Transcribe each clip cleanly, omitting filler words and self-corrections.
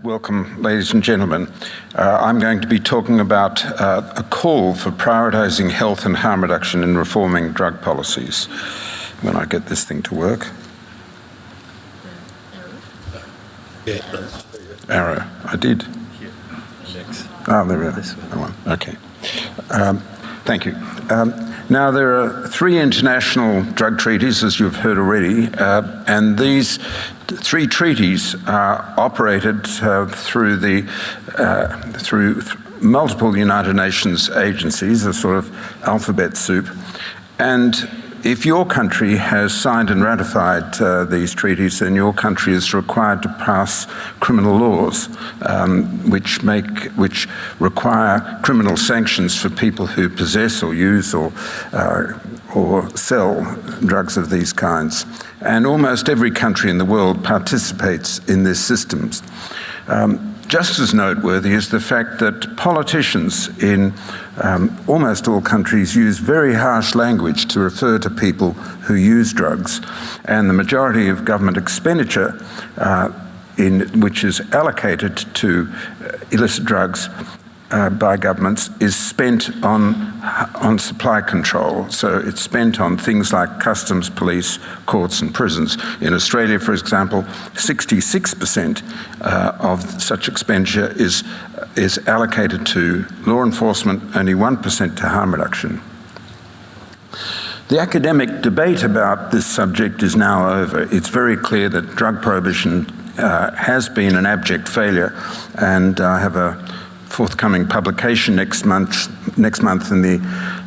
welcome, ladies and gentlemen. I'm going to be talking about a call for prioritising health and harm reduction in reforming drug policies. When I get this thing to work. Arrow. I did. Oh, there we are. That one. Okay. Thank you. Now, there are 3 international drug treaties, as you've heard already, and these 3 treaties are operated through multiple United Nations agencies, a sort of alphabet soup. And if your country has signed and ratified these treaties, then your country is required to pass criminal laws which require criminal sanctions for people who possess or use or sell drugs of these kinds. And almost every country in the world participates in these systems. Just as noteworthy is the fact that politicians in almost all countries use very harsh language to refer to people who use drugs, and the majority of government expenditure which is allocated to illicit drugs by governments is spent on supply control. So it's spent on things like customs, police, courts and prisons. In Australia, for example, 66% of such expenditure is allocated to law enforcement, only 1% to harm reduction. The academic debate about this subject is now over. It's very clear that drug prohibition has been an abject failure, and I have a forthcoming publication next month in the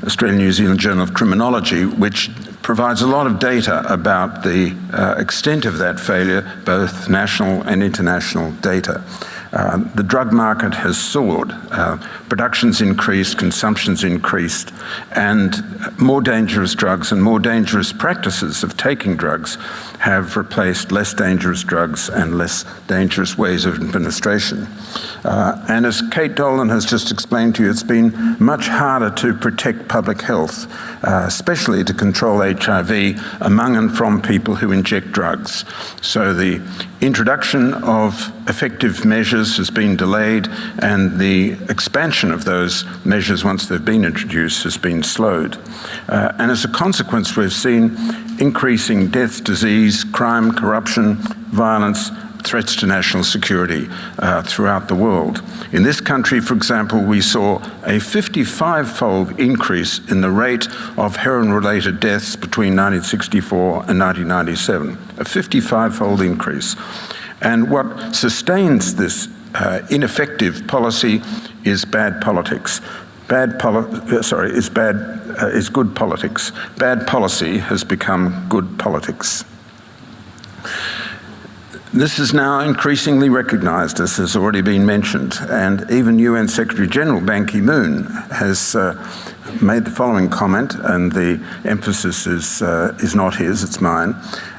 Australian New Zealand Journal of Criminology, which provides a lot of data about the extent of that failure, both national and international data. The drug market has soared. Production's increased, consumption's increased, and more dangerous drugs and more dangerous practices of taking drugs have replaced less dangerous drugs and less dangerous ways of administration. And as Kate Dolan has just explained to you, it's been much harder to protect public health, especially to control HIV among and from people who inject drugs. So the introduction of effective measures has been delayed, and the expansion of those measures once they've been introduced has been slowed. And as a consequence, we've seen increasing death, disease, crime, corruption, violence, threats to national security throughout the world. In this country, for example, we saw a 55-fold increase in the rate of heroin-related deaths between 1964 and 1997, a 55-fold increase. And what sustains this ineffective policy is bad politics. Is good politics. Bad policy has become good politics. This is now increasingly recognised, as has already been mentioned, and even UN Secretary-General Ban Ki-moon has made the following comment, and the emphasis is not his, it's mine,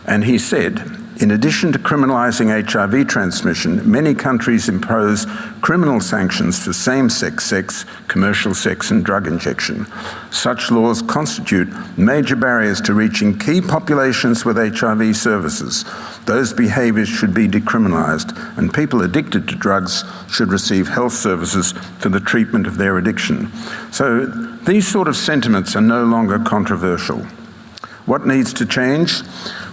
and he said, "In addition to criminalising HIV transmission, many countries impose criminal sanctions for same-sex sex, commercial sex and drug injection. Such laws constitute major barriers to reaching key populations with HIV services. Those behaviours should be decriminalised, and people addicted to drugs should receive health services for the treatment of their addiction." So these sort of sentiments are no longer controversial. What needs to change?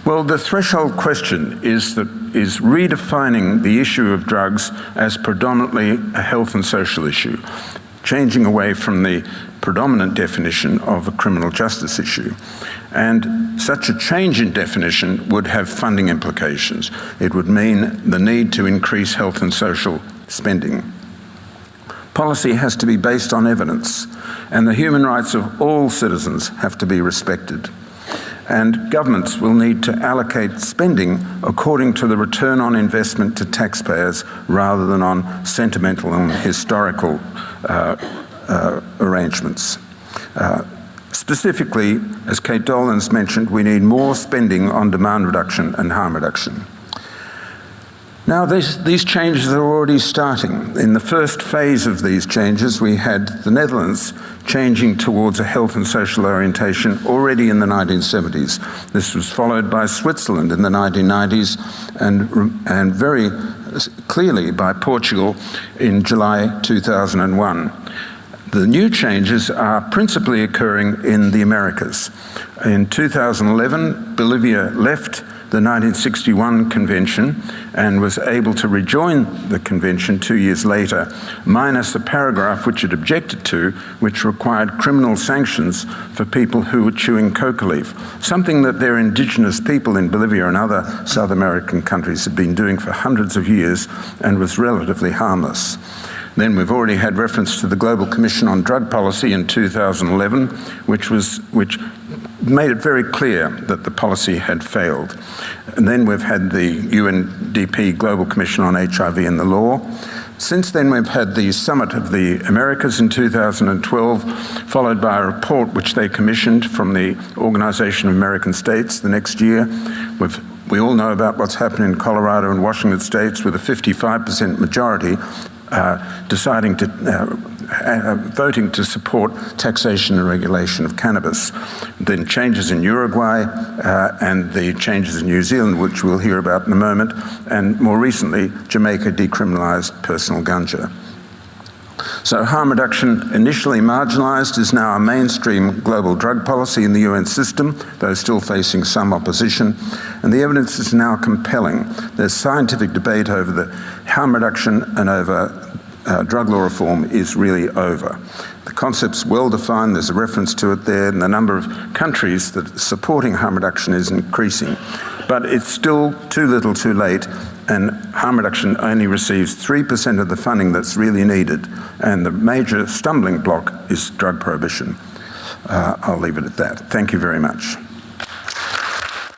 Well, the threshold question is redefining the issue of drugs as predominantly a health and social issue, changing away from the predominant definition of a criminal justice issue. And such a change in definition would have funding implications. It would mean the need to increase health and social spending. Policy has to be based on evidence, and the human rights of all citizens have to be respected. And governments will need to allocate spending according to the return on investment to taxpayers rather than on sentimental and historical arrangements. Specifically, as Kate Dolan's mentioned, we need more spending on demand reduction and harm reduction. Now, these changes are already starting. In the first phase of these changes, we had the Netherlands changing towards a health and social orientation already in the 1970s. This was followed by Switzerland in the 1990s, and very clearly by Portugal in July 2001. The new changes are principally occurring in the Americas. In 2011, Bolivia left the 1961 convention and was able to rejoin the convention 2 years later, minus a paragraph which it objected to, which required criminal sanctions for people who were chewing coca leaf, something that their indigenous people in Bolivia and other South American countries had been doing for hundreds of years and was relatively harmless. Then we've already had reference to the Global Commission on Drug Policy in 2011, which made it very clear that the policy had failed. And then we've had the UNDP Global Commission on HIV and the Law. Since then, we've had the Summit of the Americas in 2012, followed by a report which they commissioned from the Organization of American States the next year. We all know about what's happened in Colorado and Washington states with a 55% majority deciding to voting to support taxation and regulation of cannabis. Then changes in Uruguay and the changes in New Zealand, which we'll hear about in a moment, and more recently, Jamaica decriminalised personal ganja. So harm reduction, initially marginalised, is now a mainstream global drug policy in the UN system, though still facing some opposition, and the evidence is now compelling. There's scientific debate over the harm reduction and over drug law reform is really over. The concept's well defined, there's a reference to it there, and the number of countries that are supporting harm reduction is increasing. But it's still too little too late, and harm reduction only receives 3% of the funding that's really needed, and the major stumbling block is drug prohibition. I'll leave it at that. Thank you very much.